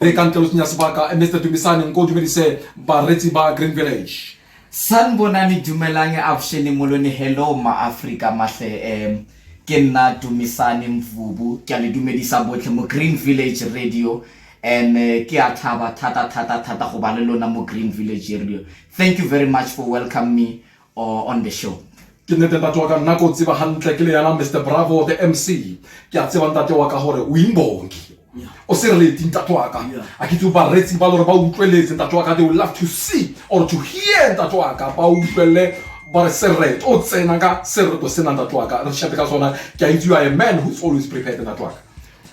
re ka ntle o senya sebaka Mr. Dumisane nko dumedise baretsi ba Green Village. Sanbonani dumelang Avuxeni molweni, hello ma Africa mahle, ke nna Dumisane Mvubu ke a le dumedisa botlhe mo Green Village Radio and ke a thaba thata go ba le lona mo Green Village Radio. Thank you very much for welcoming me on the show. Ke nnete ntate wa ka nna ko tseba hantle ke le yana Mr. Bravo the MC ke a tseba ntate wa ka hore o imbongi o sereleti ntate wa ka a ke tso baretsi ba lore ba utlweletse ntate wa ka. They would love to see or to hear ntate wa ka ba utlwele ba re serret o tsena ka serreto sena ntate wa ka re shape ka sona ke a itse you are a man who's always prepared ntate wa ka.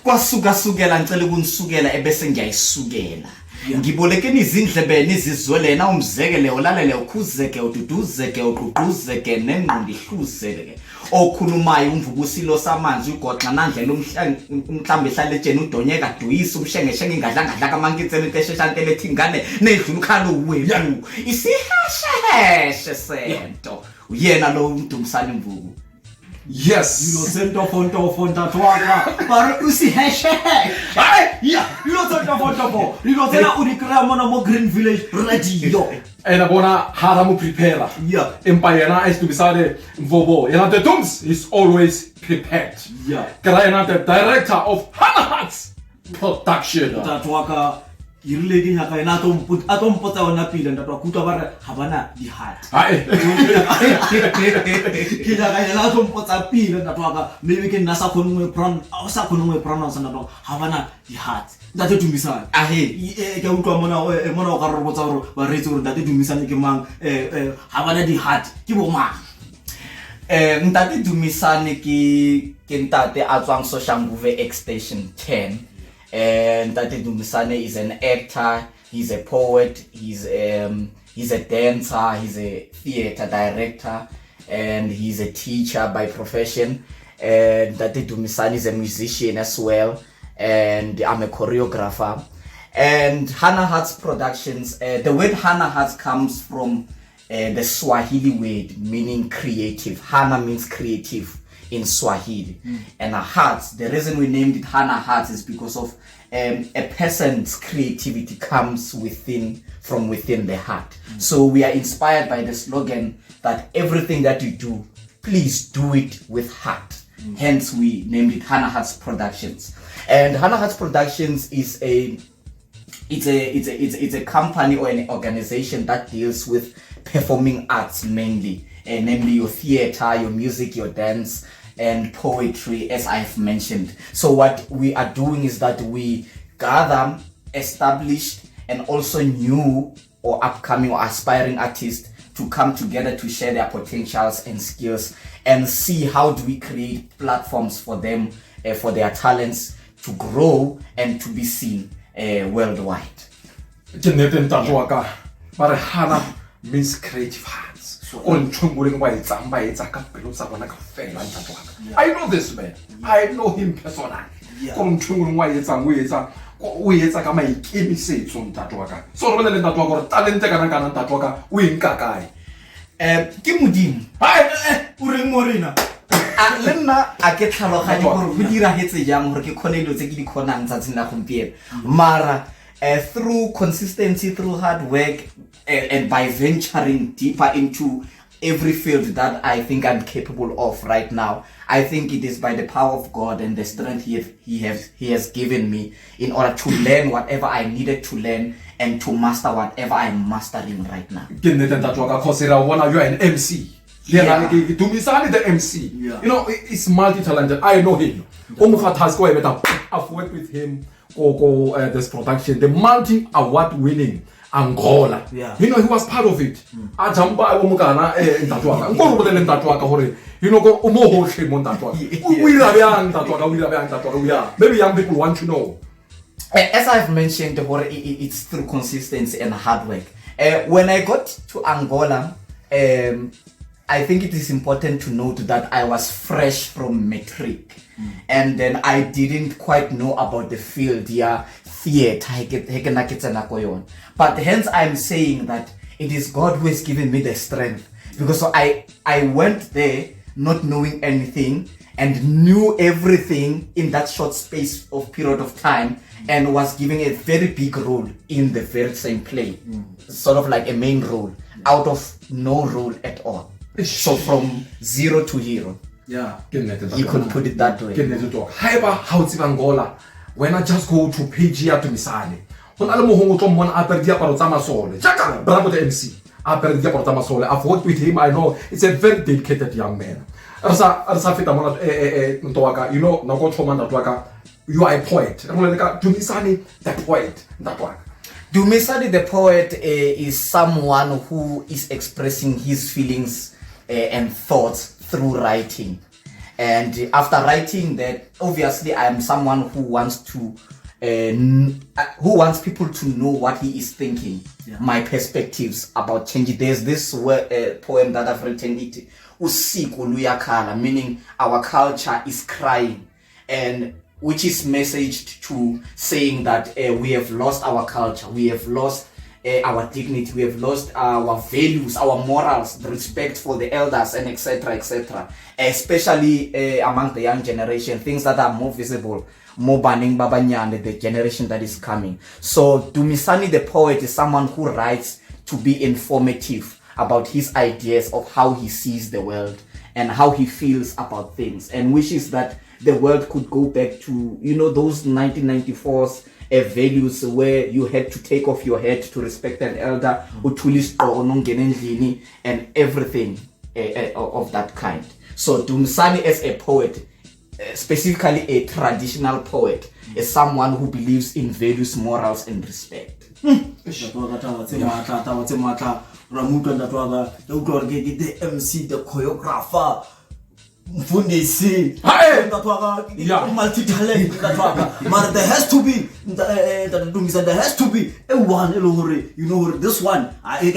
Kwasukela ngicela ukunisukela ebese ngiyayisukela ngibolekeni izindlebe nizizwelena umzekele olalele ukhuzeke ududuzeke uqhuquzeke nengqondo ihluzeke okhulumayo umvubusilo samanzi ugoxa nandlela umhlambe ehlale etsheni udonyeka duyisa umshengeshenge ingadla kamankitseni tesheshantele thingane nedlula ukhalo wethu isihasheshe sento uyena lo uMdumisane Mvubu. Yes, you know sento fonto tatwaka but usiheshe yeah you know sento fonto you know tena unikra mo Green Village Radio ena bona hara mo prepare yeah empa yena as Dumisane Mvubu yena the Dums is always prepared. Yeah, kara yena the director of Hana Hearts Production tatwaka irile ke nyaka ena atompotsa ona pile ntatwa kutwa bare habana di heart hae ke jaaka ena atompotsa pile ntatwa maybe ke nna sa khonngwe pronounce ntatwa habana di heart ntate Dumisane ke utlwa mona o ka re botsa gore ba retse gore ntate Dumisane ke mang habana di heart ke bo mang. Ntate Dumisane ke ntate a tswang Soshanguve Extension 10. And Ntate Dumisane is an actor, he's a poet, he's a dancer, he's a theater director, and he's a teacher by profession. And Ntate Dumisane is a musician as well, and I'm a choreographer. And Hana Hearts Productions, the word Hana Hearts comes from the Swahili word meaning creative. Hana means creative in Swahili. And Hearts, the reason we named it Hana Hearts is because of a person's creativity comes from within the heart. So we are inspired by the slogan that everything that you do, please do it with heart. Hence we named it Hana Hearts Productions. And Hana Hearts Productions is it's a company or an organization that deals with performing arts mainly, namely your theater, your music, your dance, and poetry, as I've mentioned. So what we are doing is that we gather established and also new or upcoming or aspiring artists to come together to share their potentials and skills and see how do we create platforms for them, for their talents to grow and to be seen worldwide. Hana means creative hearts. I know this man. I know him personally. Ke modimo o reng morena le nna a ke tlhaloganye gore go diragetse jang gore ke khone dilo tse ke di khonang tsatsing la gompieno mara through consistency, through hard work, and by venturing deeper into every field that I think I'm capable of right now, I think it is by the power of God and the strength He has given me in order to learn whatever I needed to learn and to master whatever I'm mastering right now. You are an MC. Yeah. Dumisane the MC. Yeah. You know, he's multi-talented. I know him. I've worked with him. This production, the multi-award winning Angola. Yeah. You know, he was part of it. Maybe young people want to know. As I've mentioned, it's through consistency and hard work. When I got to Angola, I think it is important to note that I was fresh from matric. And then I didn't quite know about the field, theater. But hence I'm saying that it is God who has given me the strength. Because I went there not knowing anything, and knew everything in that short space of period of time, and was given a very big role in the very same play, sort of like a main role out of no role at all. So from 0 to hero. Yeah. You could put it that way. Haeba ha o tseba ngola, when I just go to page ya Dumisane. Ho na le mohongo tlo mmona a apere diaparo tsa masole. Jaka Bravo the MC. A apere diaparo tsa masole. I've worked with him. I know it's a very dedicated young man. Arsa feta mona ntwaka, you know, na go thoma ntwaka. You are a poet. Dumisane the poet. Ntwaka. Dumisani the poet is someone who is expressing his feelings and thoughts through writing. And after writing that, obviously I am someone who wants to who wants people to know what he is thinking, my perspectives about change. There's this poem that I've written, it Usiko Luyakala, meaning our culture is crying, and which is messaged to saying that we have lost our culture, we have lost our dignity, we have lost our values, our morals, the respect for the elders, and etc., etc. Especially among the young generation, things that are more visible, more banning babanyane, the generation that is coming. So Dumisani the poet is someone who writes to be informative about his ideas of how he sees the world and how he feels about things, and wishes that the world could go back to, you know, those 1994's values where you had to take off your head to respect an elder, and everything of that kind. So Dumisani as a poet, specifically a traditional poet, is someone who believes in values, morals, and respect. The MC, the choreographer, Mfundisi, multi-talent, but there has to be there has to be a one, you know, this one, this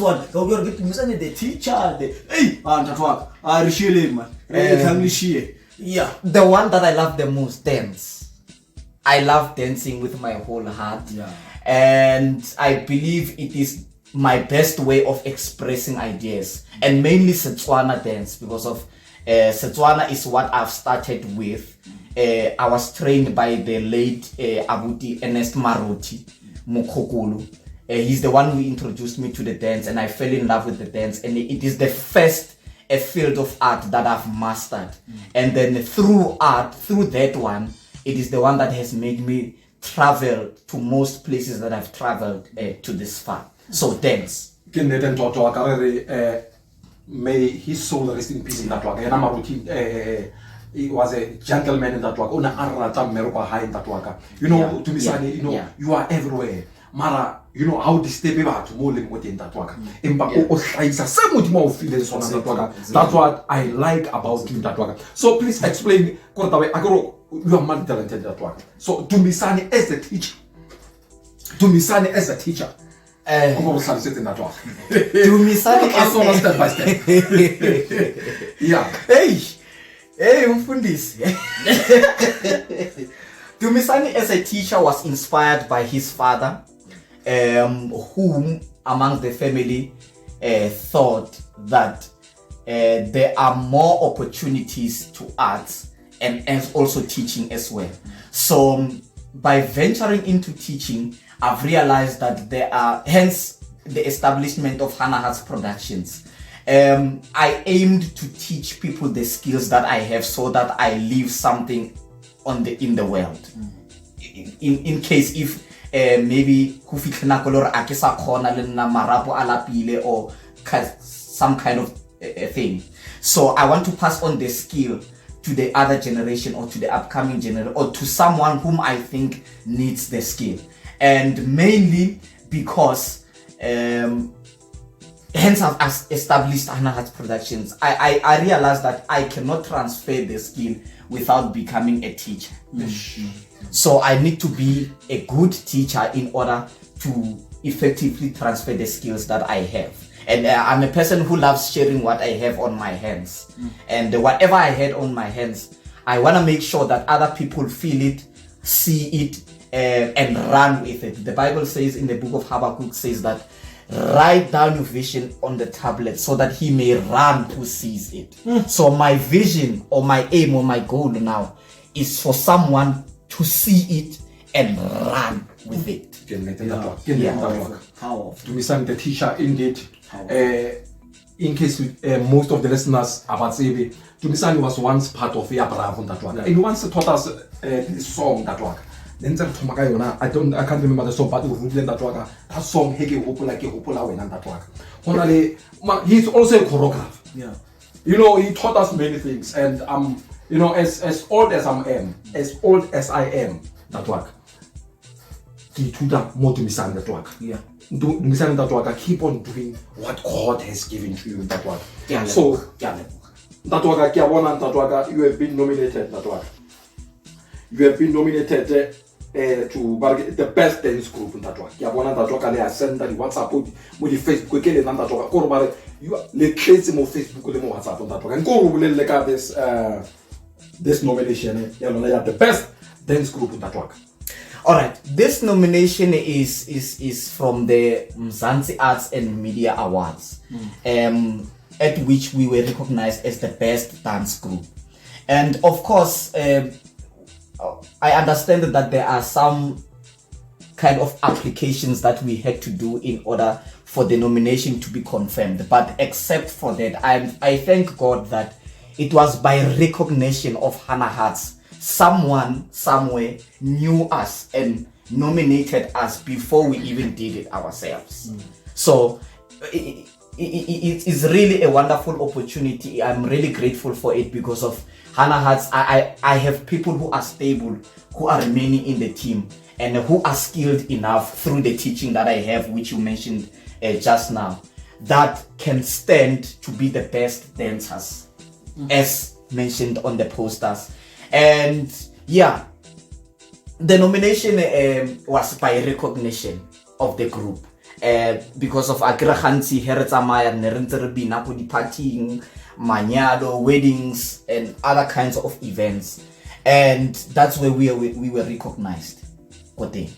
one, the teacher, yeah, the one that I love the most, dance. I love dancing with my whole heart, and I believe it is my best way of expressing ideas, and mainly Setswana dance, because of Setswana is what I've started with. I was trained by the late Abuti Ernest Maruti Mukokulu. He's the one who introduced me to the dance, and I fell in love with the dance, and it is the first field of art that I've mastered. And then through art, through that one, it is the one that has made me travel to most places that I've traveled to this far. So dance. May his soul rest in peace in that work. He was a gentleman in that work. You know, to me, you know, you are everywhere. Mara, you know how disturbing to molding within that work. That's what I like about him that work. So please explain. You are multi-talented that work. So Dumisani as a teacher. Dumisani as a teacher. Dumisani as step by step. Yeah. Hey, Mfundisi. Dumisani as a teacher was inspired by his father, whom among the family thought that there are more opportunities to arts and also teaching as well. So by venturing into teaching, I've realized that there are, hence the establishment of Hannah Hearts Productions. I aimed to teach people the skills that I have so that I leave something in the world. In case if maybe or some kind of thing. So I want to pass on the skill to the other generation, or to the upcoming generation, or to someone whom I think needs the skill. And mainly because hence I've established Hannah Hearts Productions. I realized that I cannot transfer the skill without becoming a teacher. So I need to be a good teacher in order to effectively transfer the skills that I have. And I'm a person who loves sharing what I have on my hands. And whatever I had on my hands, I want to make sure that other people feel it, see it, and run with it. The Bible says in the book of Habakkuk says that write down your vision on the tablet so that he may run who sees it. So my vision or my aim or my goal now is for someone to see it and run with it. Dumisani, the teacher, indeed. In case most of the listeners about Sebi, Dumisani was once part of Ya Bravo that one. And he once taught us this song that one. I can't remember the song, but that song Heke Hopula Ke Hopula when that one. He's also a choreographer. Yeah. You know, he taught us many things, and you know, as old as I am, that work. Dumisani that work. Yeah. Dumisani that work. Keep on doing what God has given to you that work. Yeah, So that work, you have been nominated that work. You have been nominated to the best dance group in that work. You have sent that WhatsApp with the Facebook again and that work. You are the crazy more Facebook and WhatsApp on that work. And go look at this nomination. You know, the best dance group in that work. All right, this nomination is from the Mzansi Arts and Media Awards, at which we were recognized as the best dance group. And of course, I understand that there are some kind of applications that we had to do in order for the nomination to be confirmed. But except for that, I thank God that it was by recognition of Hannah Hearts. Someone somewhere knew us and nominated us before we even did it ourselves. So it is really a wonderful opportunity. I'm really grateful for it because of Hannah Hearts. I have people who are stable, who are remaining in the team, and who are skilled enough through the teaching that I have, which you mentioned just now, that can stand to be the best dancers, as mentioned on the posters. And yeah, the nomination was by recognition of the group. Because of Agrahansi, Heretsamaya, Nerenterbina, partying, Manyado, weddings, and other kinds of events. And that's where we were recognized. I think.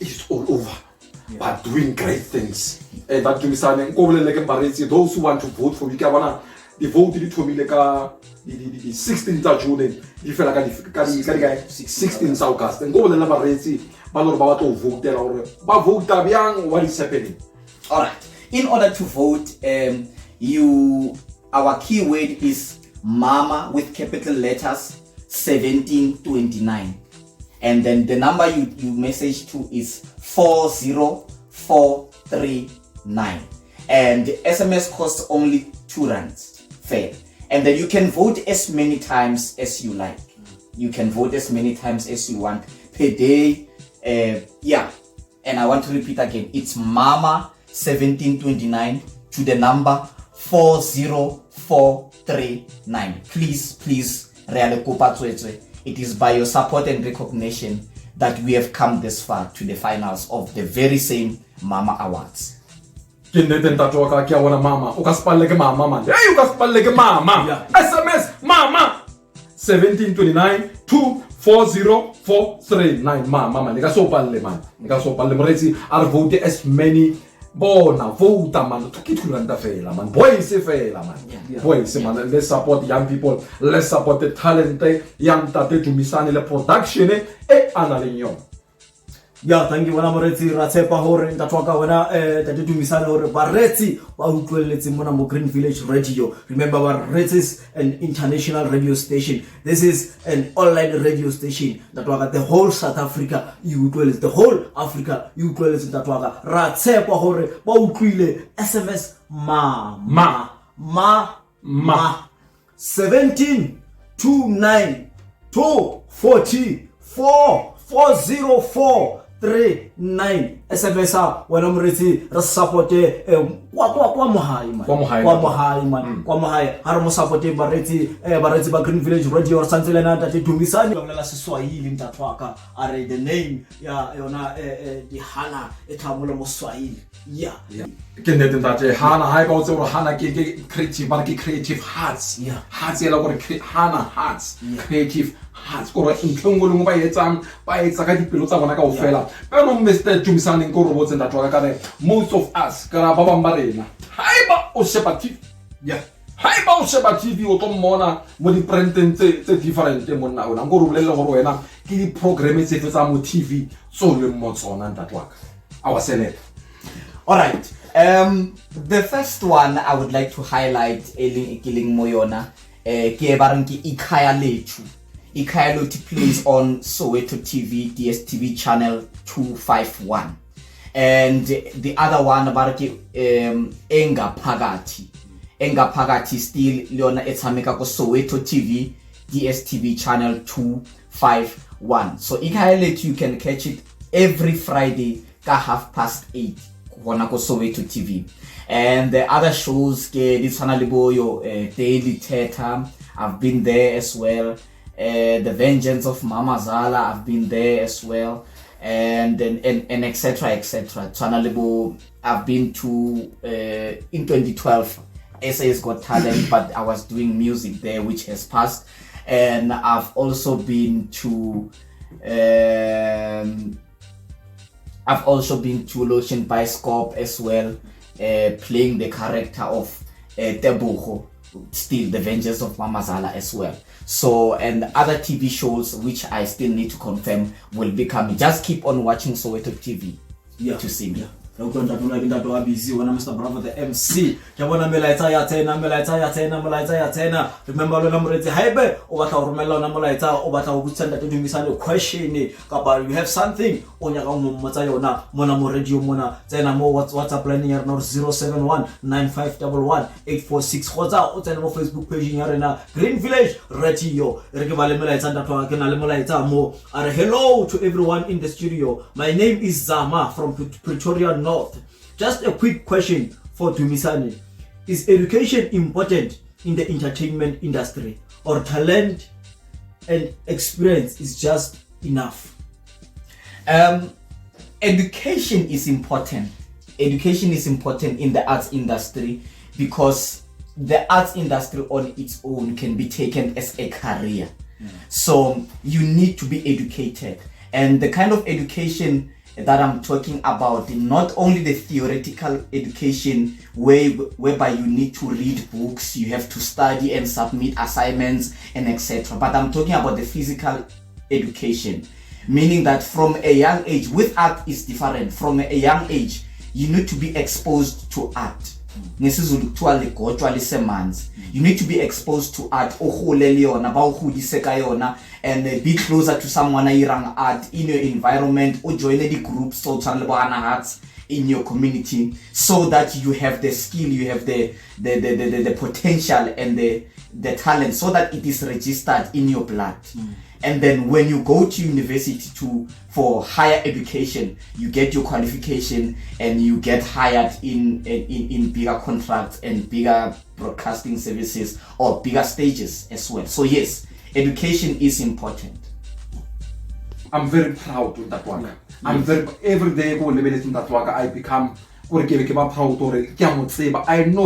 It's all over. But doing great things. And that those who want to vote for me, they voted for me like the 16th of June, the 16th August. And go to the Barenzi, Balor to vote there or vote what is happening. Alright. In order to vote, our keyword is Mama with capital letters 1729. And then the number you message to is 40439. And the SMS costs only 2 rands. Fair. And then you can vote as many times as you like. You can vote as many times as you want per day. Yeah. And I want to repeat again. It's Mama 1729 to the number 40439. Please, it is by your support and recognition that we have come this far to the finals of the very same Mama Awards. Mama. SMS Mama 1729 to 40439. Mama. Nika so palle man. Morezi are vote as many. Bona vote man to kituranda fela man. Boys fela man. Boys man. Let's support young people. Let's support the talented young tate Dumisani le production e analinyo. Yeah, thank you. Wana moretsi ratsepa hore ntatwaka wana tate Dumisani hore baretsi ba utlweletse mona mo Green Village Radio. Remember, Baretsi is an international radio station. This is an online radio station that waka the whole South Africa you utlweletse, the whole Africa you utlweletse ntatwaka ratsepa hore ba utlwile SMS ma 1729 244 40439. 9 SMS wena moretsi re supporte kwa mohae man kwa mohae ha re mo supporte baretsi ba Green Village Radio re santse lena Ntate Dumisane ba bolela Seswahili ntatwaka are the name ya yona di Hana e thamola mo Swahili yeah ke nnete ntate Hana ha e ba o tse gore Hana ke creative ba ke creative hearts hearts ela gore Hana hearts creative hearts gore ntlongwe le mo ba etsa ka dipelo tsa bona ka ofela pero Mr Dumisane go re botse ntatwa ka ne most of us ka ba bang ba rena haiba o sheba TV haiba o sheba TV o tlo mmona mo di printeng tse different monna ona go re bolelle gore wena ke di programme tse tsa mo TV so le mo tsona ntatwa our celeb. All right. The first one I would like to highlight Ekiling Moyona ke bareng ke Ikhaya Lethu. Ikhaya Lethu plays on Soweto TV, DSTV channel 251. And the other one bareng Enga Phakathi. Enga Phakathi still Leona etsameka ko Soweto TV, DSTV channel 251. So Ikhaya Lethu you can catch it every Friday ka 8:30. Go Soweto TV. And the other shows this Daily Theater, I've been there as well. The Vengeance of Mama Zala, I've been there as well. And etc. I've been to in 2012 SA's Got Talent, but I was doing music there which has passed. And I've also been to Lotion Bioscope as well, playing the character of Tebogo, still the Vengeance of Mama Zala as well. So, and other TV shows which I still need to confirm will be coming. Just keep on watching Soweto TV to see me. Busy when Mr. Bravo the MC. Remember lo namoretse haibe o batla go romela ona molaetsa o batla go butsa Ntate Dumisane question kapa you have something o nyaka go mmotsa yona mona mo radio mona tsena mo WhatsApp line ya rena 0719511846 kgotsa o tsena mo Facebook page ya rena Green Village Radio re ke ba le molaetsa ntatwa ke na le molaetsa mo are hello to everyone in the studio. My name is Zama from Pretoria North. Just a quick question for Dumisane. Is education important in the entertainment industry, or talent and experience is just enough? Education is important. Education is important in the arts industry because the arts industry on its own can be taken as a career. So you need to be educated, and the kind of education that I'm talking about, not only the theoretical education whereby you need to read books, you have to study and submit assignments and etc. But I'm talking about the physical education, meaning that from a young age, with art is different. From a young age, you need to be exposed to art. You need to be exposed to art and be closer to someone around art in your environment, or join the groups so arts in your community, so that you have the skill, you have the potential and the talent, so that it is registered in your blood. And then when you go to university for higher education, you get your qualification and you get hired in bigger contracts and bigger broadcasting services or bigger stages as well. So yes, education is important. I'm very proud of that one. I'm very, every day go level in that work I become I know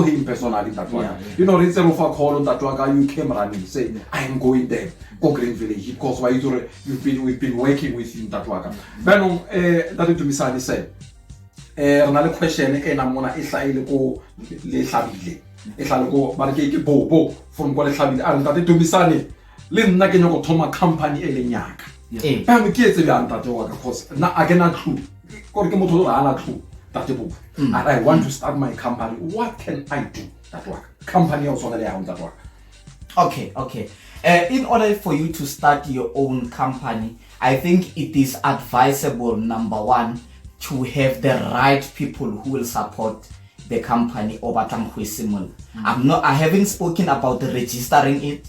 him personally that one. You know, instead of a call on that work, you came running, say, I am going there, go Green Village, because why we've been working with him that work. But that to Dumisane said, another question, and I'm gonna go le Shabile. Go Barke Bobo from Guadalajara, and that to Dumisane, Lim Naganoko Toma company Elenyaka. I'm kids that work, of course. Now I cannot clue. And I want to start my company. What can I do? That work. Company also that work. Okay. In order for you to start your own company, I think it is advisable, number one, to have the right people who will support the company over I haven't spoken about registering it.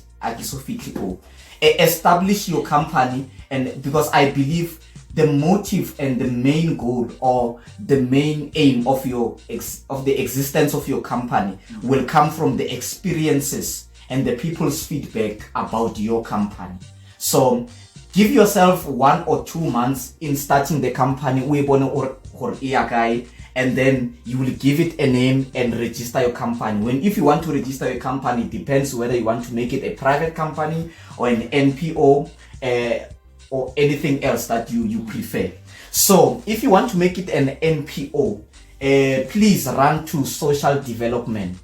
Establish your company, and because I believe the motive and the main goal or the main aim of the existence of your company will come from the experiences and the people's feedback about your company. So give yourself 1 or 2 months in starting the company, and then you will give it a name and register your company. If you want to register your company, it depends whether you want to make it a private company or an NPO or anything else that you prefer. So if you want to make it an NPO, please run to social development.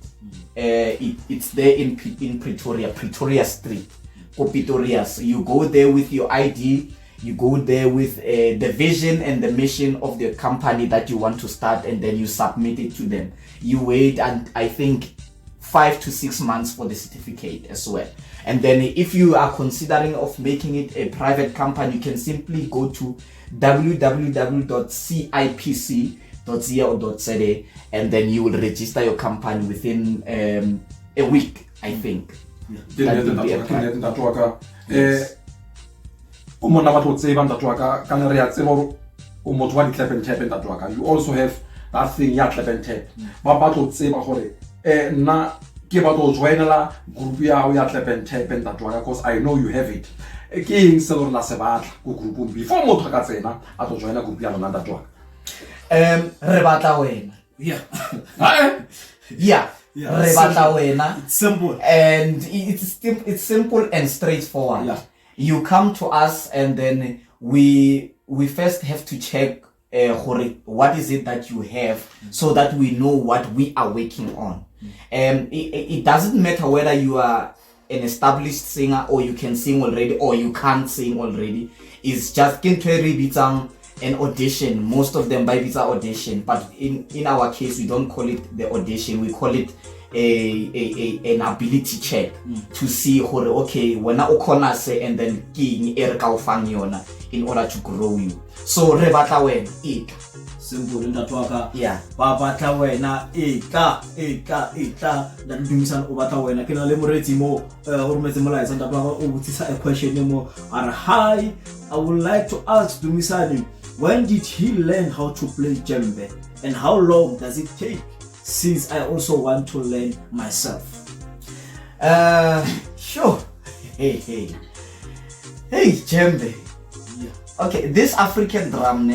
It's there in Pretoria Street, Pitorias. You go there with your ID. You go there with the vision and the mission of the company that you want to start, and then you submit it to them. You wait, and I think 5 to 6 months for the certificate as well. And then if you are considering of making it a private company, you can simply go to www.cipc.co.za, and then you will register your company within a week, I think. That will be a private. O mona batho tseba ntate wa ka ka re ya tseba o motho wa di-clap and tap ntate wa ka. You also have that thing ya clap and tap. Ba batlo tseba gore nna ke batlo joinela group ya o ya clap and tap ntate wa ka, because I know you have it. Ke eng se lo la se batla go group before motho ka tsena a tlo joina group ya lona ntate wa ka. Re batla wena. Yeah. Yeah. Re batla wena. It's simple. And it's simple and straightforward. Yeah. You come to us, and then we first have to check what is it that you have, so that we know what we are working on. It doesn't matter whether you are an established singer or you can sing already or you can't sing already. It's just an audition. Most of them by visa audition, but in our case we don't call it the audition, we call it an ability check to see okay when I say, and then in order to grow you. So re batla wena simple ntate wa ka. Yeah. Ba batla wena da dumisana o batla wena. Ke na le moretsi mo o rometse molaetsa ntate wa ka o botsisa a question mo are hi, I would like to ask Dumisani, when did he learn how to play djembe, and how long does it take, since I also want to learn myself? Sure. Hey djembe. Yeah. Okay, this African drum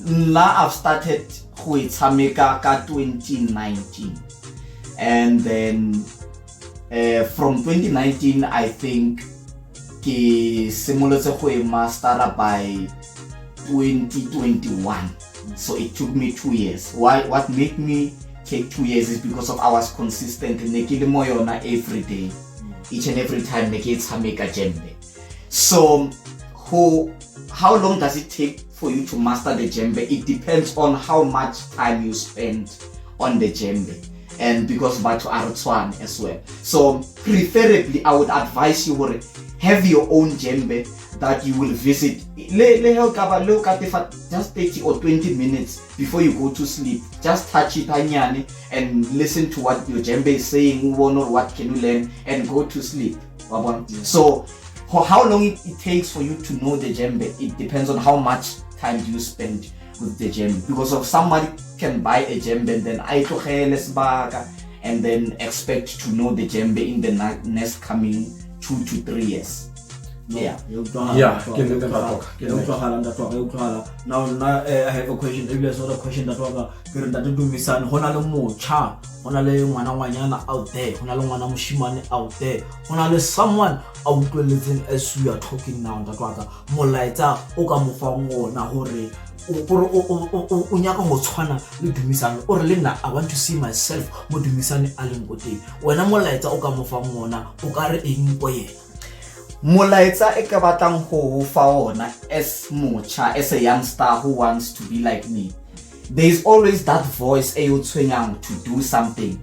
now I've started with Hameka 2019, and then from 2019 I think ke simolotse go master by 2021. So it took me 2 years. What made me take 2 years is because of I was consistent in every day, each and every time it's Hameka djembe. So how long does it take for you to master the djembe? It depends on how much time you spend on the djembe, and because Batu Arutswan as well. So preferably I would advise you have your own djembe that you will visit. Just 30 or 20 minutes before you go to sleep. Just touch it and listen to what your djembe is saying, or what can you learn, and go to sleep. So how long it takes for you to know the djembe, it depends on how much time do you spend with the djembe. Because of somebody can buy a djembe and then and then expect to know the djembe in the next coming 2 to 3 years. Yeah. Now I have a question. Maybe there's another question that out there, out there, someone out there as we are talking now. I want to see myself mo Dumisane a leng ko teng. Wena molaetsa o ka mo fa mona o ka re eng go yena? Molaetsa e ka batlang go fa ona as mocha, as a youngster who wants to be like me. There is always that voice e yo tshwenyang to do something.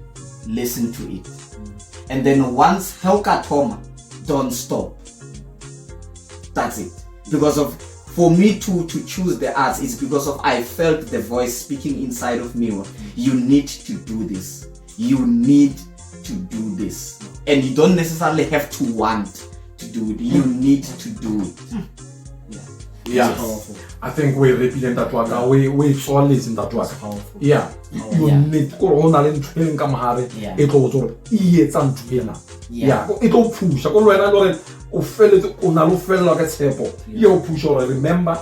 Listen to it. And then once helka thoma, don't stop. That's it. Because of for me to choose the arts is because of I felt the voice speaking inside of me. You need to do this. You need to do this. And you don't necessarily have to want to do it. You need to do it. Yeah. Powerful. I think we repile ntate wa ka we tswaletse ntate wa ka Powerful. yeah you Yeah. need ko go na le ntho e ka mogare Yeah. e tlo go tsore e etsa ntho ena Yeah. yeah e tlo phusha ko lwena lore o feletse o na lo fella ka tshepo e o phusha gore remember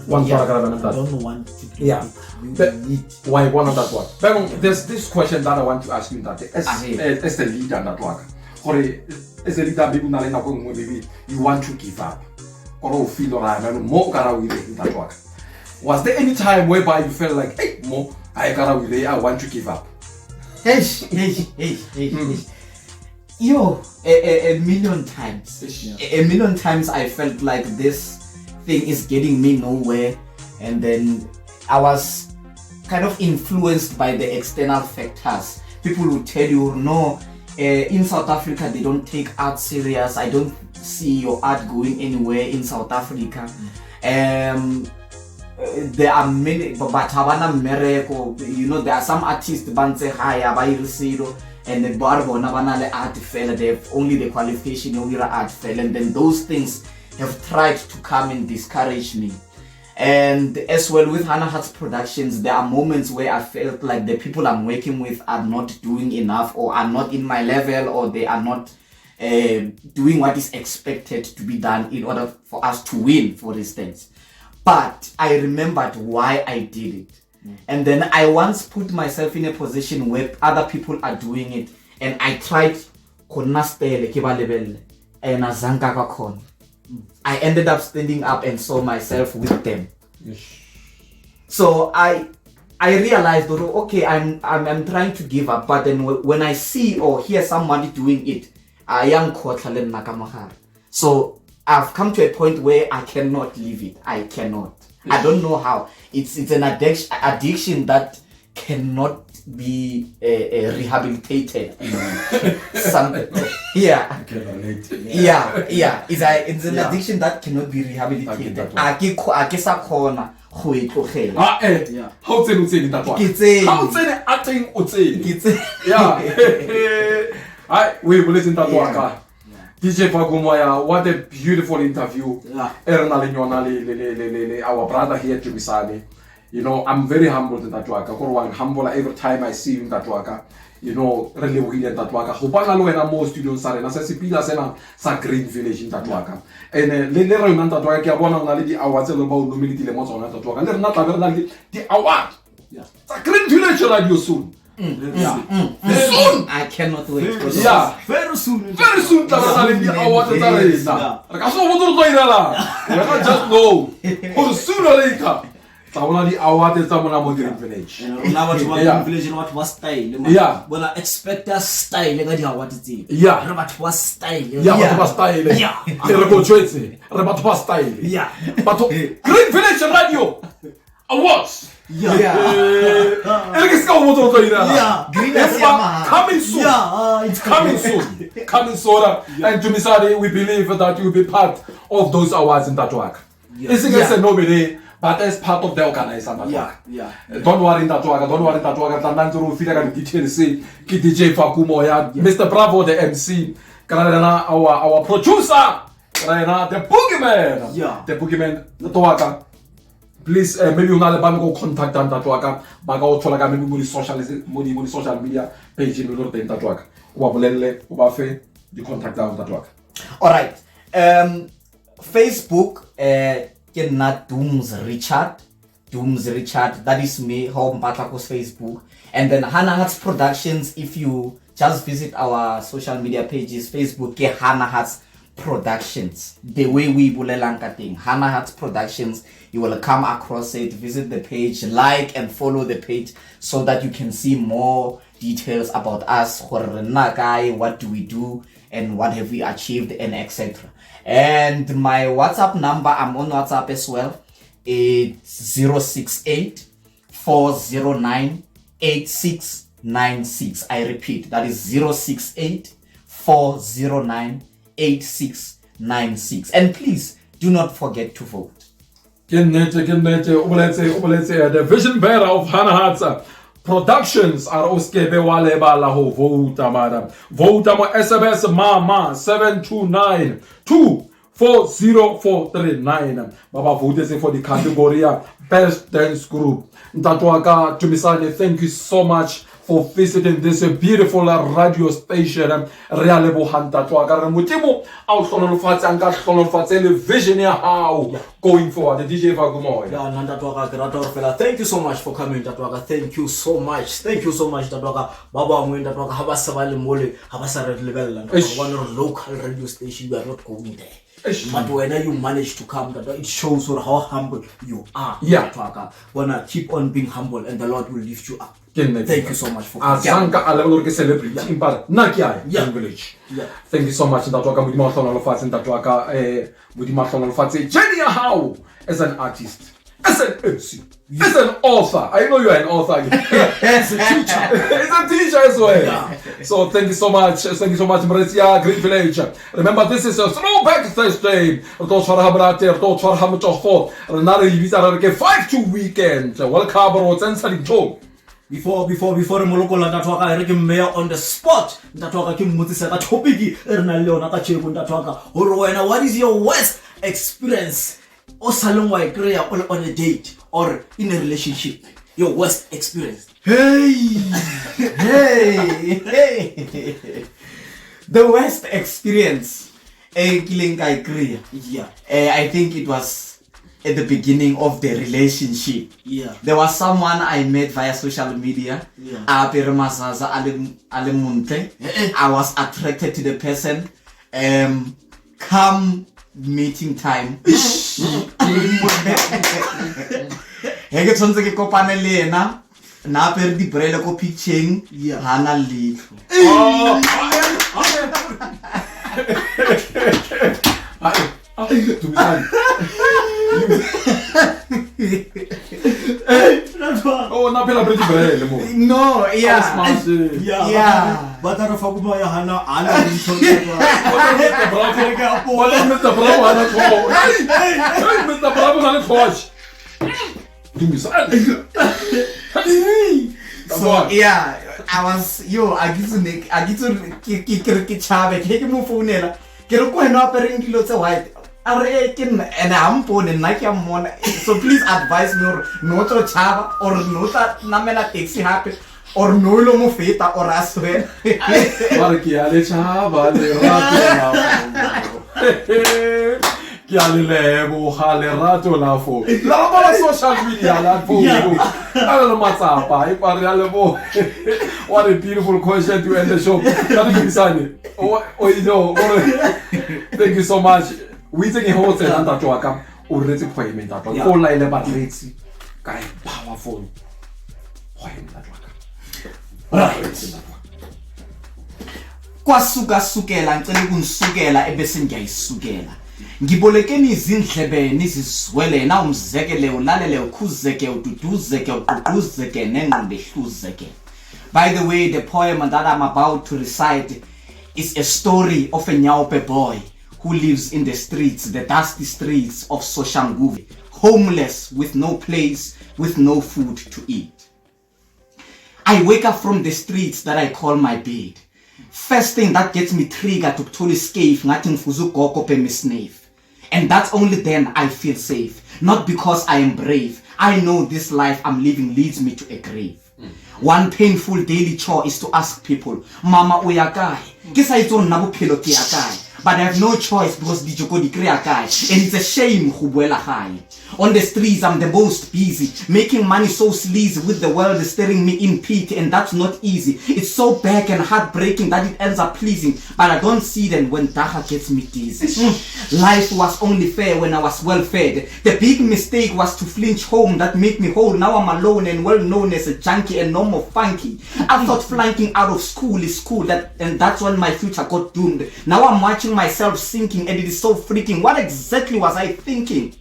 one Yeah. tsara ka bana I ntate don't want to do Yeah. it. You But- need. why one that one but there's this question that I want to ask you ntate as the leader ntate wa ka gore as a leader maybe na le nako nngwe maybe you want to give up or o feel ora na mo ka ra o ile ntate wa ka was there any time whereby you felt like hey mo I ka ra o ile I want to give up Hey. Yo, a million times. A million times I felt like this thing is getting me nowhere, and then I was kind of influenced by the external factors. People will tell you, no, in South Africa they don't take art serious. I don't see your art going anywhere in South Africa. There are many, but Havana Mereko, you know, there are some artists banse higher by Resido and the Barbo Navanale art fell, they have only the qualification of your art fell, and then those things have tried to come and discourage me. And as well with Hannah Hearts Productions, there are moments where I felt like the people I'm working with are not doing enough, or are not in my level, or they are not doing what is expected to be done in order for us to win, for instance. But I remembered why I did it. And then I once put myself in a position where other people are doing it, and I tried I ended up standing up and saw myself with them. So I realized, okay, I'm trying to give up, but then when I see or hear somebody doing it, I am so I've come to a point where I cannot leave it. I cannot. I don't know how. It's an addiction that cannot be rehabilitated. Yeah. It's an addiction that cannot be rehabilitated. Yeah. Yeah. How tsene o tsene ntate wa ka Ke tsene. how tsene a teng o tsene Ke tsene. yeah I we boletse ntate wa ka DJ Fakumoya, what a beautiful interview. Yeah. Our brother here at Jumisani. You know, I'm very humbled in that waka. I'm humble every time I see you in that waka. You know, really we in that waka. Hopanga lo ena mo studio sa rena sa sipila sena sa Green Village in that waka. And le re nna that waka ke bona na le di awards le ba o nominate le mo tsona that waka. Le rena tla be re na le di award. Yeah. Sa Green Village radio soon. Soon. I cannot wait for this. Yeah. Very soon. Very soon, tla ba le di awards tsa rena. Re ka so mo tlo ira la. We can just know. For sooner or later. Tla bona di awards tsa mona mo Green Village. Now what you Yeah. village and what was style. Yeah. When I expect a style, like I what it's in. Yeah. What was style. Yeah, batho ba style. Yeah. Re go tshwetse. Re batho ba style. Yeah. Batho Green Village Radio Awards. Yeah. Ere ke ska mo tlo ira la. Yeah. Green It's Yamaha. coming soon. Yeah. It's coming soon. Coming soon. And Jumisani, we believe that you will be part of those awards in that work. Yeah. It's against a nobody, but as part of the organizer that Yeah. work. Yeah. Don't worry in that work. Don't worry in that work. Tandanturu feel like details say ki DJ Fakumoya, Mr. Bravo the MC, Karana our producer, Karana the boogeyman. Yeah. The boogeyman Toaka. Please maybe you not go contact them that work. Baga o thola ka maybe mo di social media page in lo teng that work. Wa bolelle o ba fe di contact down that work. All right. Facebook, ke nna Dooms Richard. That is me. How Mpatlakos Facebook. And then Hannah Hearts Productions. If you just visit our social media pages, Facebook, ke Hannah Hearts Productions. The way we bulelang ka teng, Hannah Hearts Productions. You will come across it. Visit the page, like and follow the page, so that you can see more details about us. What do we do? And what have we achieved, and etc. And my WhatsApp number, I'm on WhatsApp as well. It's 068 409 8696. I repeat, that is 068 409 8696. And please do not forget to vote. The vision bearer of Hannah Hearts Productions are Oskebe Waleba Laho Vota Madam. Vota mo SMS Mama 729 2 40439 baba votetse for the category best dance group. Ntate wa ka Dumisane, thank you so much for visiting this beautiful radio station. Re a leboha ntate wa ka, re Modimo a o hlonolofatse a nka hlonolofatse le vision ya hao going forward. The DJ Vagumoya. Yeah, ntate wa ka ke rata hore fela thank you so much for coming ntate wa ka, thank you so much ntate wa ka. Ba bangwe ntate wa ka ha ba se ba le mole ha ba sa re lebella ntate wa ka, one local radio station, you are not going there. But when you manage to come, it shows how humble you are. Yeah. Wanna keep on being humble, and the Lord will lift you up. Thank you so much for coming. Azanka a level of celebrity. Impara. Nakia. Village. Yeah. Thank you so much. Ndatwaka Modimo a hlonolofatse ntatwaka Modimo a hlonolofatse Jenny How as an artist, as an MC, as an author. I know you are an author. As a teacher. As a teacher as well. Yeah. So thank you so much. Thank you so much, Maurizia, Green Village. Remember, this is a Throwback Thursday. Don't try to 5-2 weekend. Welcome, Before Moloko ntate wa ka re ke mayor on the spot, ntate wa ka ke mmotsisa ka topic e re na le yona ka tshebo ntate wa ka, hore wena what is your worst experience o salong wa ikreya on a date or in a relationship? Your worst experience. Hey. The worst experience killing I agree. Yeah. I think it was at the beginning of the relationship. Yeah. There was someone I met via social media. Yeah. I was attracted to the person. Come meeting time. Hege tshwanetse ke kopane le ena na apere di brele ko pitching hana litho. Oh, na pela pretty brele mo. No, yeah. But I don't know ya hana ala litho. Mr. Bravo hana tho. Hey, Mr. Bravo hana tho. So yeah, I was I get to ke chabe ke mo founela ke re ko ena apere dilo tse white are and I'm born and like I'm on, so please advise me or no to chava or no ta namela taxi happen or no lo mo feta or I swear Marki ale chava le rato le rato la fo la ba social media la fo ala matsapa e pare ale bo. What a beautiful question to end the show. Thank you so much. We take a whole set and that you come or ready appointment that all like the batteries guy powerful kwasuka-sukela ngicela ukunisukela ebese ngiyayisukela ngibolekeni izindlebeni izizwele na umzekele ulalele ukhuzeke ududuzeke uquduzeke nengqondo ehluzeke. By the way, the poem that I'm about to recite is a story of a Nyaope boy who lives in the streets, the dusty streets of Soshanguve, homeless, with no place, with no food to eat. I wake up from the streets that I call my bed. First thing that gets me triggered to totally escape, nothing fuzukoko pe misnave. And that's only then I feel safe. Not because I am brave. I know this life I'm living leads me to a grave. One painful daily chore is to ask people, Mama uyakai? Kisa ito nabuphelo kiyakai? But I have no choice because dijoko dikreakai. And it's a shame hubuela high. On the streets I'm the most busy, making money so sleazy with the world staring me in pity, and that's not easy. It's so bad and heartbreaking that it ends up pleasing, but I don't see them when Daha gets me dizzy. Life was only fair when I was well fed. The big mistake was to flinch home that made me whole. Now I'm alone and well known as a junkie and no more funky. I thought flanking out of school is cool, and that's when my future got doomed. Now I'm watching myself sinking and it is so freaking. What exactly was I thinking?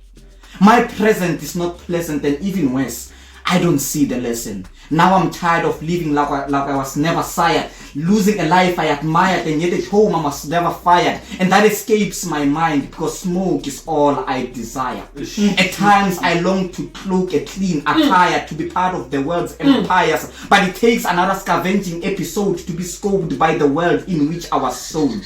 My present is not pleasant and even worse. I don't see the lesson. Now I'm tired of living like I was never sired, losing a life I admired, and yet at home I was never fired. And that escapes my mind because smoke is all I desire. At times I long to cloak a clean attire to be part of the world's empires, but it takes another scavenging episode to be scoped by the world in which I was sold.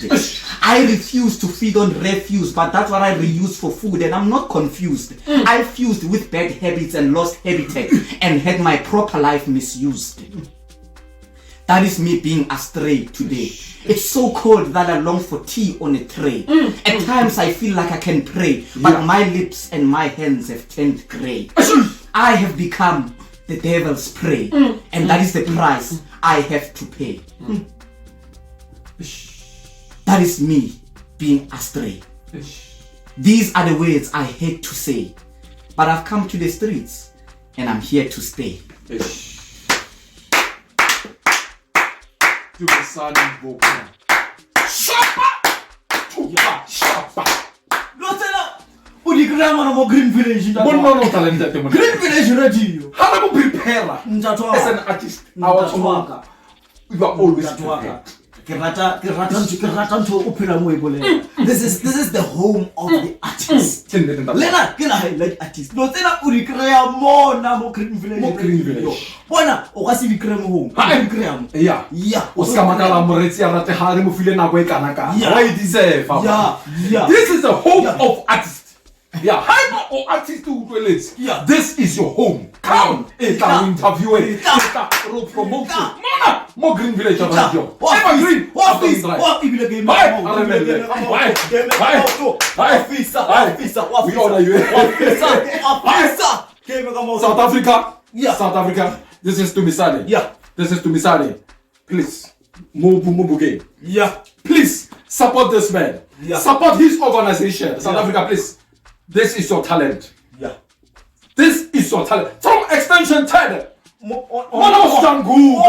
I refuse to feed on refuse, but that's what I reuse for food, and I'm not confused. I fused with bad habits and lost habitat and had my proper life misused. That is me being astray today. It's so cold that I long for tea on a tray. At times I feel like I can pray, but my lips and my hands have turned grey. I have become the devil's prey, and that is the price I have to pay. That is me being astray. These are the words I hate to say, but I've come to the streets and I'm here to stay. Udi grama mo Green Village. Green Village radio. How do you prepare as an artist? You are always prepared. This is the home of the artist. Lena like artist. No tena uri crea mona mo Green Village. Bona o ka se di crea mo home. Yeah. O ska makala moretsi ya rate ha re mo file nako e kana ka. Why deserve? Yeah. This is the home of artists. Yeah, hyper or artist to toilets. Yeah, this is your home. Come, interview it. Promote it. More Green Village radio. Evergreen. What is the game? Bye. We honor you. South Africa. Yeah. South Africa. This is Tumisane. Yeah. This is Tumisane. Please, Mubuge. Yeah. Please support this man. Yeah. Support his organization. South Africa, please. This is your talent. Yeah. This is your talent. From Extension 10. Mana usangu.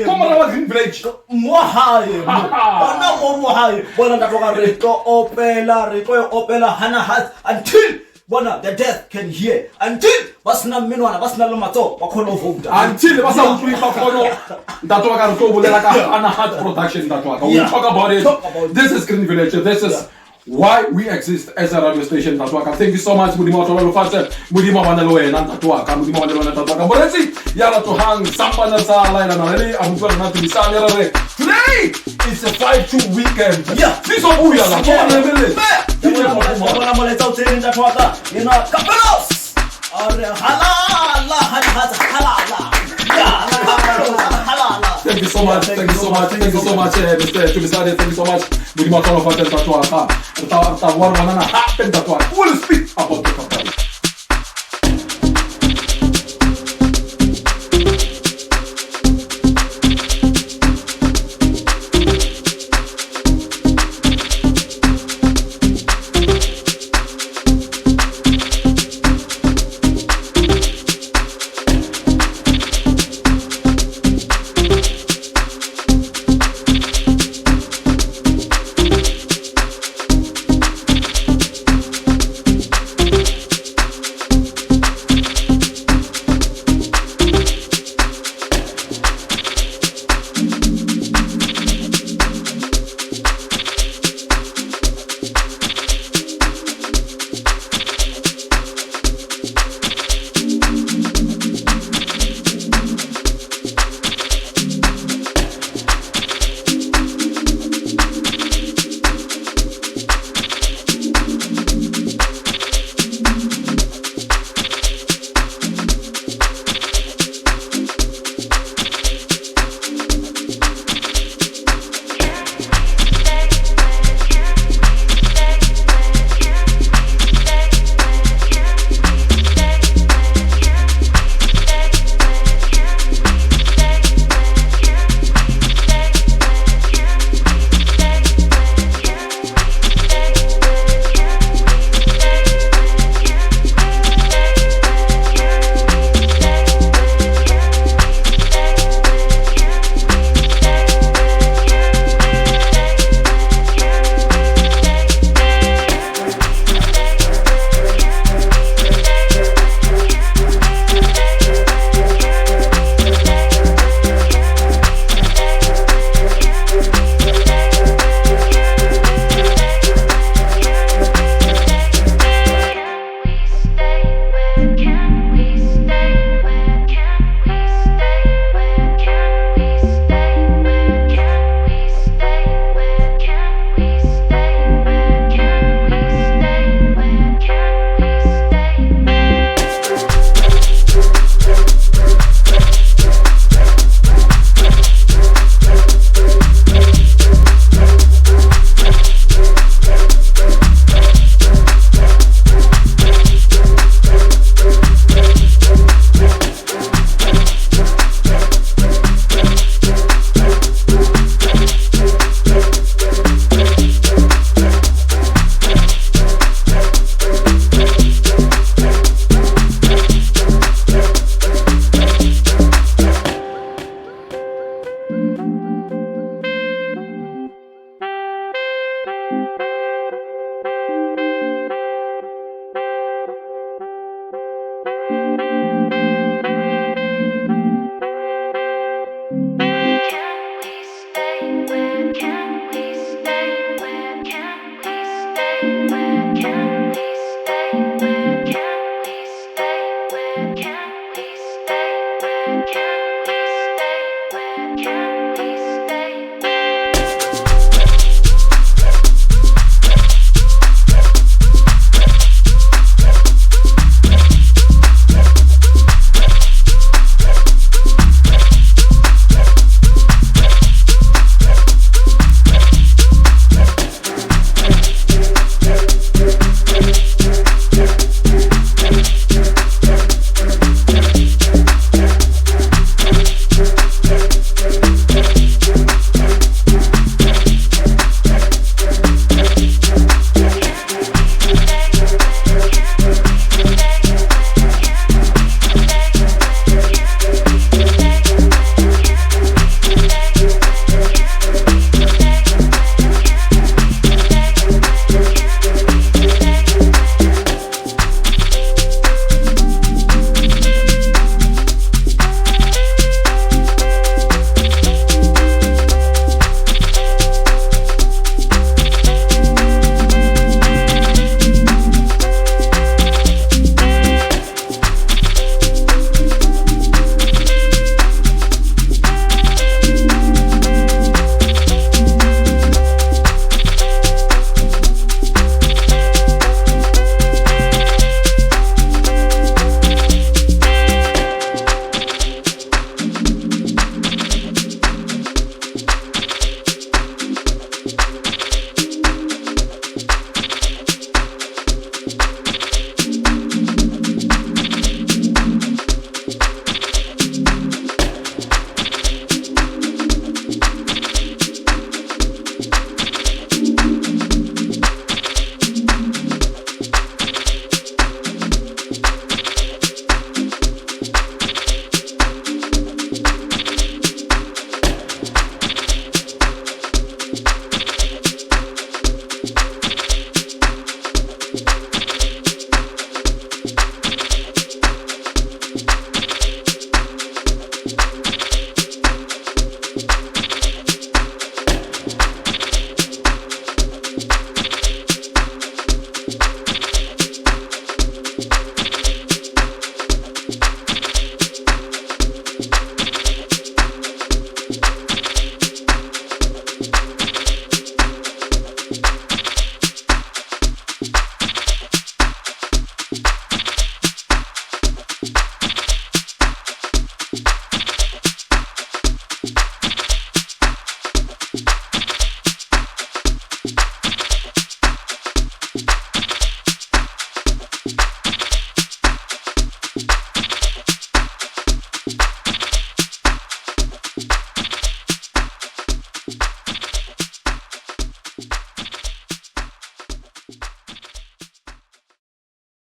Kama na Green Village. Mohaye. Bona mohaye. Bona ndatoka reto opela hana hat until bona the death can hear. Until basna minwana basna lomato bakhona vote. Until basa upripa kono ndatoka reto bolela ka hana hat production ndatoka. We talk about it. This is Green Village. This is why we exist as a radio station. Tatwaka. Thank you so much. Mudima Tolo Fate. Mudima Manelo and Tatwaka. Mudima Manelo and Tatwaka. Boretsi. Yara to hang. Samba Nasa. Laila Naleli. Amufa Nati Bisani. Today is a 5-2 weekend. Yeah. This is who we are. You know, Kapelos. Halala. Thank you so much. Thank you so much. Thank you so much, Mr. Tumisane. Thank you so much. Mudima Tolo Fate. Tatwaka. Tatwaka. Tatwaka. Will speak about the company.